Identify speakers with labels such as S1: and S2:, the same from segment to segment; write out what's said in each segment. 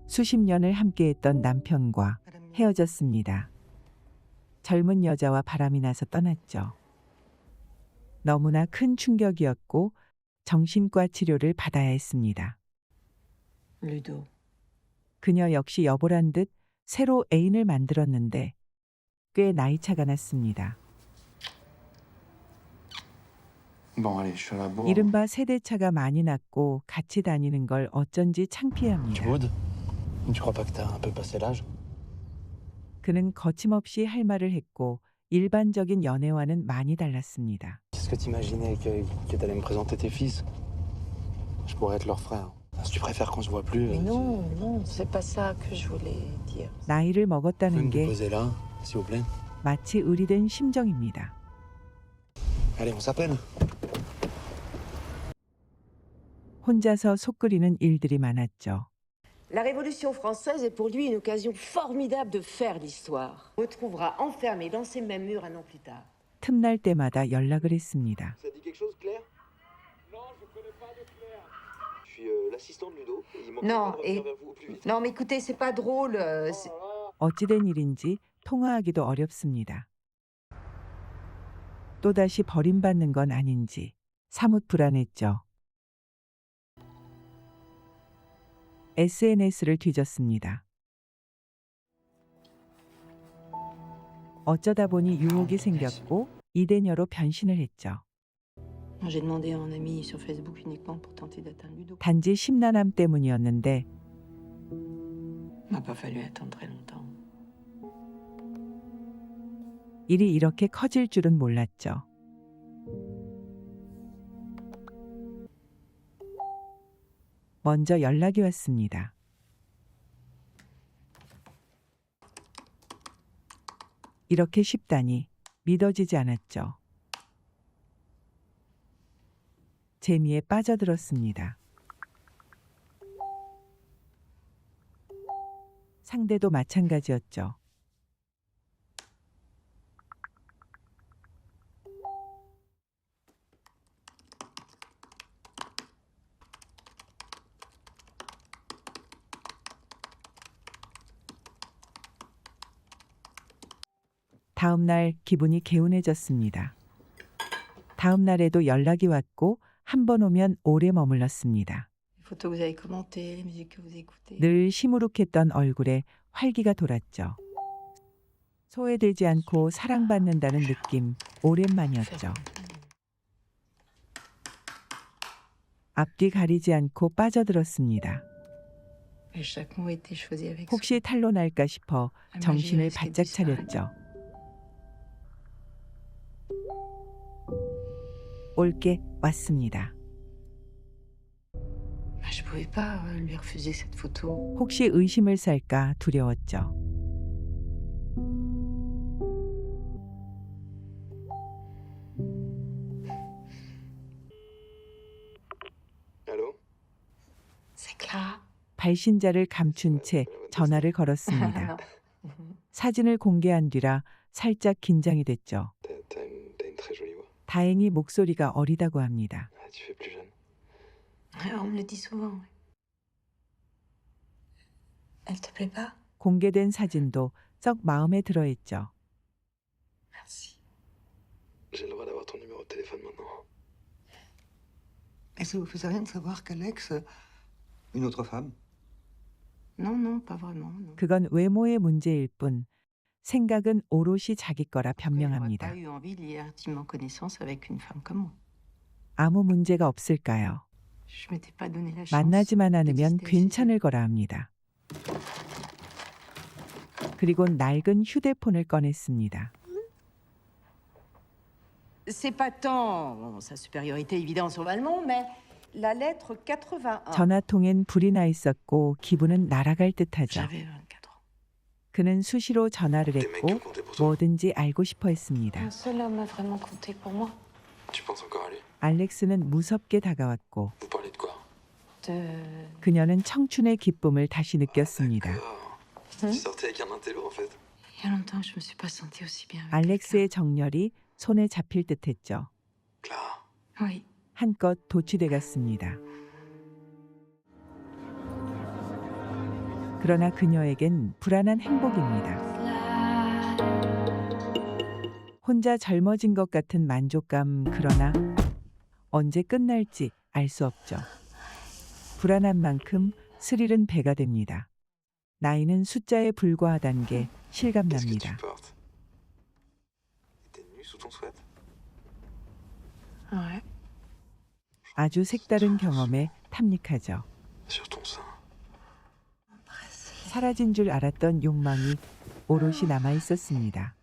S1: 수십 년을 함께했던 남편과 헤어졌습니다. 젊은 여자와 바람이 나서 떠났죠. 너무나 큰 충격이었고 정신과 치료를 받아야 했습니다.
S2: Ludo.
S1: 그녀 역시 여보란 듯 새로 애인을 만들었는데 꽤 나이 차가 났습니다.
S3: Bon, allez, je suis à la bourre.
S1: 이른바 세대차가 많이 났고 같이 다니는 걸 어쩐지
S3: Tu
S1: 창피합니다.
S3: boudes? Tu crois pas que t'as un peu passé l'âge?
S1: 그는 거침없이 할 말을 했고 일반적인 연애와는 많이 달랐습니다.
S3: Qu'est-ce que t'imaginais que t'allais me présenter tes fils? Je pourrais être leur frère. Si tu préfères qu'on se voit plus.
S2: Mais non, non, c'est pas ça que je voulais dire.
S1: 나이를
S3: Vous pouvez
S1: 먹었다는
S3: me
S1: 게
S3: déposer là, s'il vous plaît?
S1: 마치 의리된 심정입니다.
S3: Allez, on s'appelle.
S1: 혼자서 속 끓이는 일들이 많았죠.
S2: La Révolution française est pour lui une occasion formidable de faire l'histoire. On retrouvera enfermé dans ces mêmes murs un an plus tard.
S1: 틈날 때마다 연락을 했습니다.
S4: Ça dit quelque chose, Claire? Non, je connais pas de Claire. Je suis l'assistant de Ludo. Et il manque
S2: Non,
S4: de revenir
S2: et-
S4: vers vous au plus vite.
S2: Non, mais écoutez, c'est pas drôle.
S1: 어찌된 일인지 통화하기도 어렵습니다. 또다시 버림받는 건 아닌지 사뭇 불안했죠. SNS를 뒤졌습니다. 어쩌다 보니 유혹이 생겼고 이대녀로 변신을 했죠.
S2: J'ai demandé à un ami sur Facebook uniquement pour tenter d'atteindre Ludo.
S1: 단지 심란함 때문이었는데
S2: M'a pas fallu attendre très longtemps.
S1: 일이 이렇게 커질 줄은 몰랐죠. 먼저 연락이 왔습니다. 이렇게 쉽다니 믿어지지 않았죠. 재미에 빠져들었습니다. 상대도 마찬가지였죠. 다음 날 기분이 개운해졌습니다. 다음 날에도 연락이 왔고 한 번 오면 오래 머물렀습니다.
S2: Les photos que vous avez commentées, les musiques que vous écoutez.
S1: 늘 시무룩했던 얼굴에 활기가 돌았죠. 소외되지 않고 사랑받는다는 느낌 오랜만이었죠. 앞뒤 가리지 않고 빠져들었습니다.
S2: Et chaque mot était choisi avec soin.
S1: 혹시 탄로날까 싶어
S2: La
S1: 정신을
S2: magie risquait de
S1: 바짝
S2: disparaître.
S1: 차렸죠. 올게 왔습니다.
S2: Je pouvais pas lui refuser cette photo.
S1: 혹시 의심을 살까 두려웠죠.
S4: Allô?
S2: C'est Clara.
S1: 발신자를 감춘 채 전화를 걸었습니다. 사진을 공개한 뒤라 살짝 긴장이 됐죠.
S4: T'as une très jolie voix.
S1: 다행히 목소리가 어리다고 합니다.
S4: Ah, tu fais plus jeune.
S2: On me le dit souvent. oui. Elle te plaît pas?
S1: 공개된 사진도 썩 마음에 들어했죠.
S2: Merci.
S4: J'ai le droit d'avoir ton numéro de téléphone maintenant.
S5: Et ça vous faisait rien de savoir qu'Alex, une autre femme,
S2: Non, non, pas vraiment. Non.
S1: 그건 외모의 문제일 뿐 생각은 오롯이 자기 거라
S2: Après, j'aurais
S1: 변명합니다.
S2: pas eu envie de lier intimement connaissance avec une femme comme moi.
S1: 아무 문제가 없을까요?
S2: Je m'étais pas donné la chance.
S1: 만나지만 않으면
S2: d'exister à ses yeux.
S1: 괜찮을 거라 합니다. 그리고 낡은 휴대폰을 꺼냈습니다.
S2: C'est pas tant bon, sa supériorité évidente sur l'allemand, mais la lettre 81.
S1: 전화통엔 불이 나 있었고 기분은 날아갈 듯하죠.
S2: J'avais 24 ans.
S1: 그는 수시로 전화를
S4: Des mecs
S1: 했고
S4: qui ont compté pour toi.
S1: 뭐든지 알고 싶어 했습니다.
S2: Un seul homme a vraiment compté pour moi.
S4: Tu penses encore à lui?
S1: 알렉스는 무섭게 다가왔고
S4: Vous parlez de quoi?
S2: De...
S1: 그녀는 청춘의 기쁨을 다시 느꼈습니다.
S4: D'accord. Tu sortais avec un intello en fait.
S2: Il y a longtemps que je me suis pas sentie aussi bien. avec
S1: 알렉스의 정열이 손에 잡힐 듯했죠.
S4: Clara.
S2: quelqu'un. Oui.
S1: 한껏 도취돼 갔습니다. 그러나 그녀에겐 불안한 행복입니다. 혼자 젊어진 것 같은 만족감, 그러나 언제 끝날지 알 수 없죠. 불안한 만큼 스릴은 배가 됩니다. 나이는 숫자에 불과하다는 게
S4: Qu'est-ce que tu
S1: 실감납니다.
S4: portes? T'es nue sous ton sweat?
S2: Ouais.
S1: 아주 색다른 경험에 탐닉하죠.
S4: Sur ton sein.
S1: 사라진 줄 알았던 욕망이 오롯이 남아 있었습니다.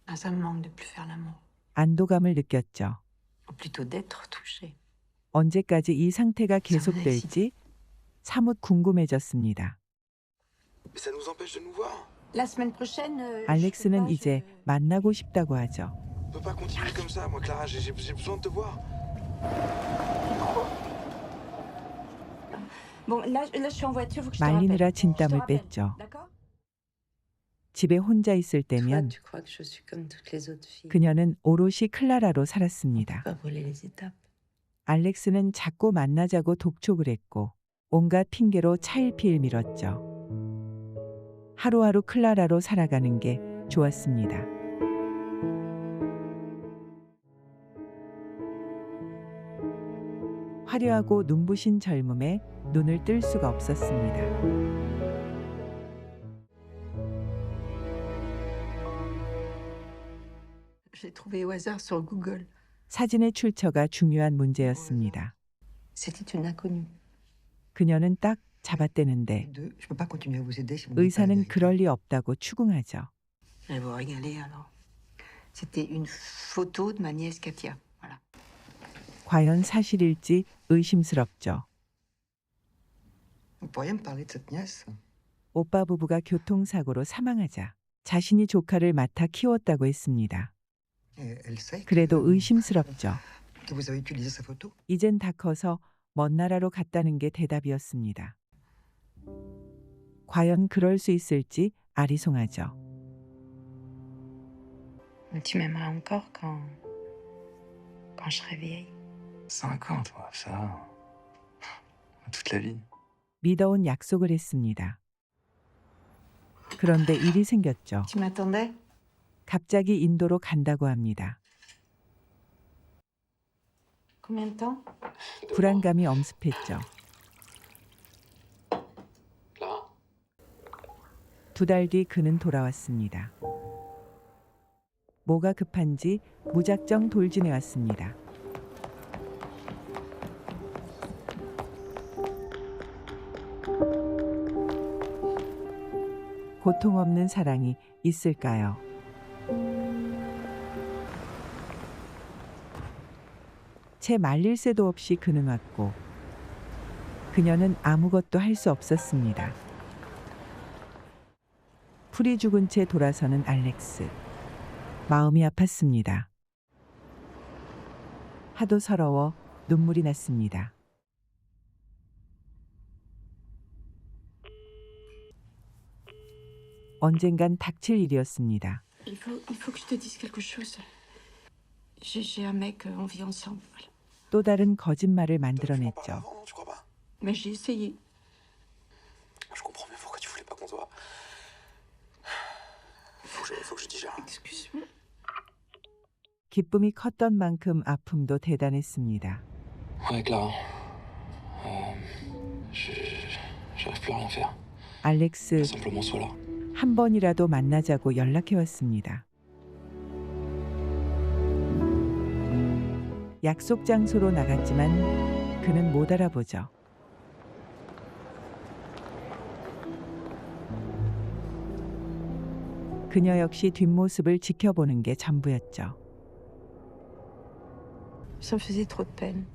S2: Ah, ça me manque de plus faire l'amour.
S1: 안도감을 느꼈죠.
S2: Ou plutôt d'être touchée.
S1: 언제까지 이 상태가 계속될지 사뭇 궁금해졌습니다.
S4: Mais ça nous empêche de nous voir.
S2: La semaine prochaine.
S1: 알렉스는 이제 만나고 싶다고 하죠.
S4: On peut pas continuer comme ça, moi, Clara. J'ai besoin de te voir.
S2: Bon, là, je suis en voiture, faut que je te rappelle.
S1: 말리느라
S2: Je te
S1: 진땀을
S2: rappelle,
S1: 뺐죠.
S2: d'accord?
S1: 집에 혼자 있을
S2: Toi,
S1: 때면
S2: tu crois que je suis comme toutes les autres filles.
S1: 그녀는 오롯이 클라라로 살았습니다.
S2: Pas brûler les étapes.
S1: 알렉스는 자꾸 만나자고 독촉을 했고 온갖 핑계로 차일피일 미뤘죠. 하루하루 클라라로 살아가는 게 좋았습니다. 화려하고 눈부신 젊음에 눈을 뜰 수가 없었습니다.
S2: J'ai trouvé au hasard sur Google.
S1: 사진의 출처가 중요한 문제였습니다.
S2: C'était une inconnue.
S1: 그녀는 딱 잡아떼는데
S5: Deux, je peux pas continuer à vous aider si vous me dites pas la
S1: 의사는
S5: vérité.
S1: 그럴 리 없다고 추궁하죠.
S2: Allez vous régaler alors. C'était une photo de ma nièce Katia. Voilà.
S1: 과연 사실일지 의심스럽죠.
S5: Vous pourriez me parler de cette nièce?
S1: 오빠 부부가 교통사고로 사망하자 자신이 조카를 맡아 키웠다고 했습니다.
S5: Elle sait
S1: 그래도 의심스럽죠.
S5: que vous avez utilisé sa photo?
S1: 이젠 다 커서 먼 나라로 갔다는 게 대답이었습니다. 과연 그럴 수 있을지 아리송하죠.
S2: Tu m'aimeras encore quand je serai vieille.
S3: 5 ans, toi, ça. Toute la vie.
S1: 믿어온 약속을 했습니다. 그런데 일이 생겼죠.
S2: Tu m'attendais?
S1: 갑자기 인도로 간다고 합니다.
S2: Combien de temps?
S1: 불안감이 엄습했죠.
S4: Clara?
S1: 2달 뒤 그는 돌아왔습니다. 뭐가 급한지 무작정 돌진해 왔습니다. 고통 없는 사랑이 있을까요? 채 말릴 새도 없이 그는 왔고 그녀는 아무것도 할 수 없었습니다. 풀이 죽은 채 돌아서는 알렉스. 마음이 아팠습니다. 하도 서러워 눈물이 났습니다. 언젠간 닥칠 일이었습니다.
S2: Il faut que je te dise quelque chose. J'ai un mec, on vit ensemble. Voilà.
S1: 또 다른 거짓말을
S4: T'aurais pu m'en parler
S1: 만들어냈죠.
S4: avant, non, tu crois pas?
S2: Mais j'ai essayé.
S4: Je comprends mieux pourquoi tu voulais pas qu'on se voit. Faut que je digère.
S2: Excuse-moi.
S1: 기쁨이 컸던 만큼 아픔도 대단했습니다.
S3: Ouais, Clara. J'arrive plus à rien faire.
S1: 알렉스
S3: Simplement sois là.
S1: 한 번이라도 만나자고 연락해 왔습니다. 약속 장소로 나갔지만 그는 못 알아보죠. 그녀 역시 뒷모습을 지켜보는 게 전부였죠.
S2: Ça me faisait trop de peine.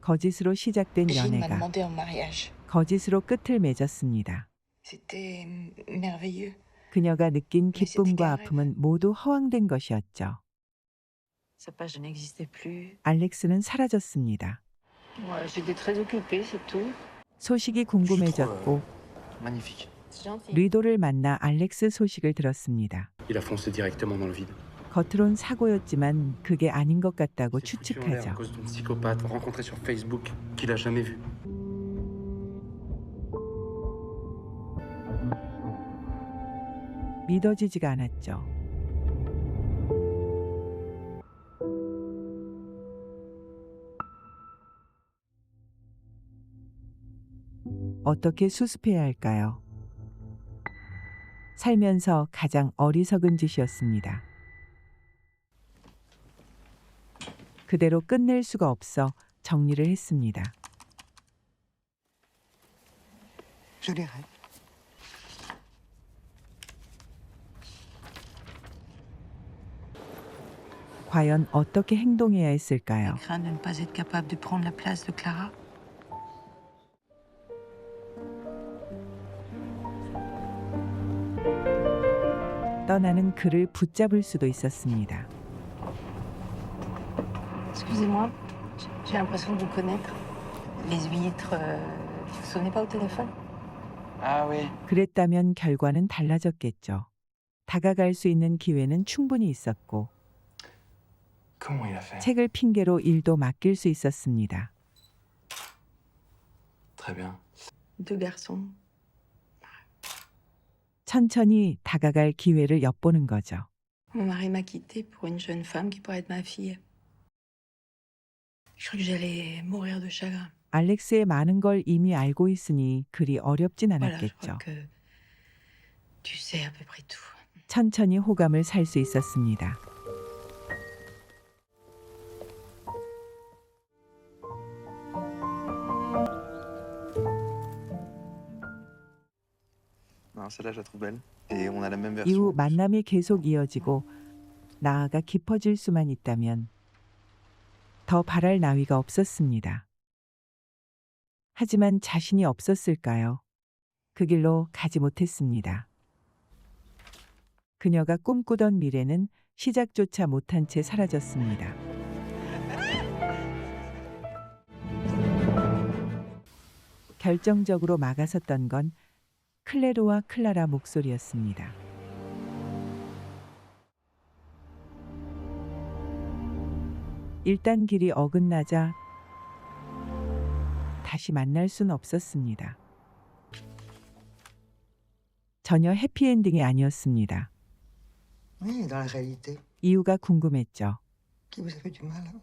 S1: 거짓으로 시작된
S2: Gilles m'a
S1: 연애가
S2: demandé en mariage.
S1: 거짓으로 끝을 맺었습니다.
S2: C'était merveilleux.
S1: 그녀가 느낀 기쁨과 아픔은 모두 허황된 것이었죠.
S2: Sa page n'existait plus.
S1: 알렉스는 사라졌습니다.
S2: Ouais, j'étais très occupée, c'est tout.
S1: 소식이 궁금해졌고
S3: Magnifique.
S2: C'est gentil.
S1: 리도를 만나 알렉스 소식을 들었습니다.
S3: Il a foncé directement dans le vide.
S1: 겉으론 사고였지만 그게 아닌 것 같다고
S3: C'est foutu en l'air à
S1: 추측하죠.
S3: cause d'une psychopathe rencontrée sur Facebook qu'il a jamais vue.
S1: 믿어지지가 않았죠. 어떻게 수습해야 할까요? 살면서 가장 어리석은 짓이었습니다. 그대로 끝낼 수가 없어 정리를 했습니다.
S5: Je lirai.
S1: 과연 어떻게 행동해야 했을까요?
S6: Crains de ne pas être capable de prendre la place de Clara.
S1: 떠나는 그를 붙잡을 수도 있었습니다.
S6: Excusez-moi, j'ai l'impression de vous connaître. Les huîtres, vous sonnez pas au téléphone?
S3: Ah oui.
S1: 그랬다면 결과는 달라졌겠죠. 다가갈 수 있는 기회는 충분히 있었고
S3: Comment il a fait?
S1: 책을 핑계로 일도 맡길 수 있었습니다.
S3: Très bien.
S6: Deux garçons.
S1: 천천히 다가갈 기회를 엿보는 거죠.
S6: Mon mari m'a quittée pour une jeune femme qui pourrait être ma fille. Je crois que j'allais mourir de chagrin.
S1: 알렉스의 많은 걸 이미 알고 있으니 그리 어렵진
S6: Voilà, je
S1: 않았겠죠.
S6: crois que tu sais à peu près tout.
S1: 천천히 호감을 살 수 있었습니다.
S3: Non, celle-là, je la trouve belle. Et on a la même version.
S1: 이후 만남이 계속 이어지고 나아가 깊어질 수만 있다면 더 바랄 나위가 없었습니다. 하지만 자신이 없었을까요? 그 길로 가지 못했습니다. 그녀가 꿈꾸던 미래는 시작조차 못한 채 사라졌습니다. 결정적으로 막아섰던 건 클레르와 클라라 목소리였습니다. 일단 길이 어긋나자 다시 만날 순 없었습니다. 전혀 해피엔딩이 아니었습니다.
S5: Oui, dans la réalité.
S1: 이유가 궁금했죠.
S5: Qui vous a fait du mal?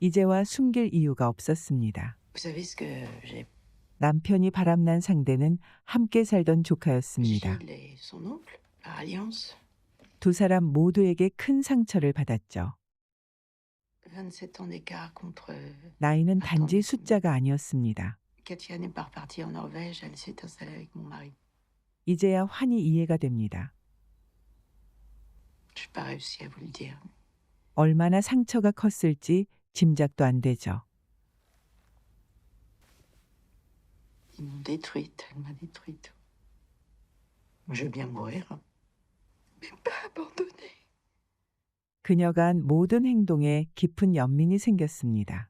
S1: 이제와 숨길 이유가 없었습니다.
S6: Vous savez ce que j'ai
S1: 남편이 바람난 상대는 함께 살던 조카였습니다.
S6: Gilles et son oncle, par alliance.
S1: 두 사람 모두에게 큰 상처를 받았죠.
S6: 27 ans d'écart contre
S1: 나이는 단지 숫자가 아니었습니다.
S6: Katia n'est pas repartie en Norvège, elle s'est installée avec mon mari.
S1: 이제야 환히 이해가 됩니다.
S6: Je n'ai pas réussi à vous le dire.
S1: 얼마나 상처가 컸을지 짐작도 안 되죠.
S6: Ils m'ont détruite, elle m'a détruite. Je veux bien mourir, mais pas abandonnée.
S1: 그녀가 한 모든 행동에 깊은 연민이 생겼습니다.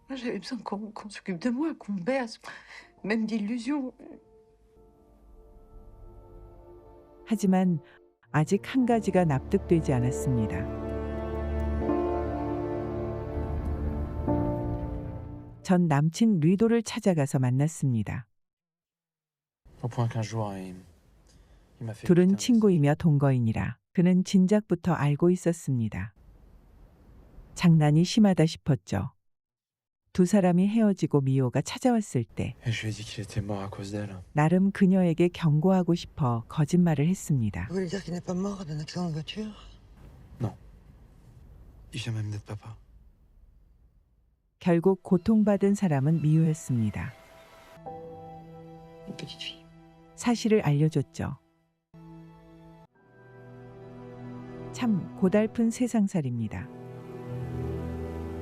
S6: Moi, j'avais besoin qu'on s'occupe de moi, qu'on me berce, même d'illusions.
S1: 하지만 아직 한 가지가 납득되지 않았습니다. 전 남친 리도를 찾아가서 만났습니다.
S3: Au point qu'un jour, il m'a fait.
S1: 둘은
S3: écouter un
S1: 친구이며 동거인이라 그는 진작부터 알고 있었습니다. 장난이 심하다 싶었죠. 두 사람이 헤어지고 미호가 찾아왔을 때
S3: Et je lui ai dit qu'il était mort à cause d'elle.
S1: 나름 그녀에게 경고하고 싶어 거짓말을 했습니다.
S5: Vous voulez dire qu'il n'est pas mort d'un accident de voiture?
S3: Il vient même d'être papa.
S1: 결국 고통받은 사람은 미호였습니다.
S6: Une petite fille.
S1: 사실을 알려줬죠. 참 고달픈 세상살입니다.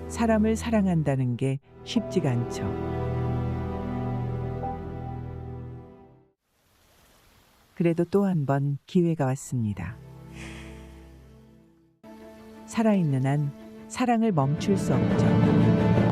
S1: 사람을 사랑한다는 게 쉽지가 않죠. 그래도 또 한 번 기회가 왔습니다. 살아있는 한 사랑을 멈출 수 없죠.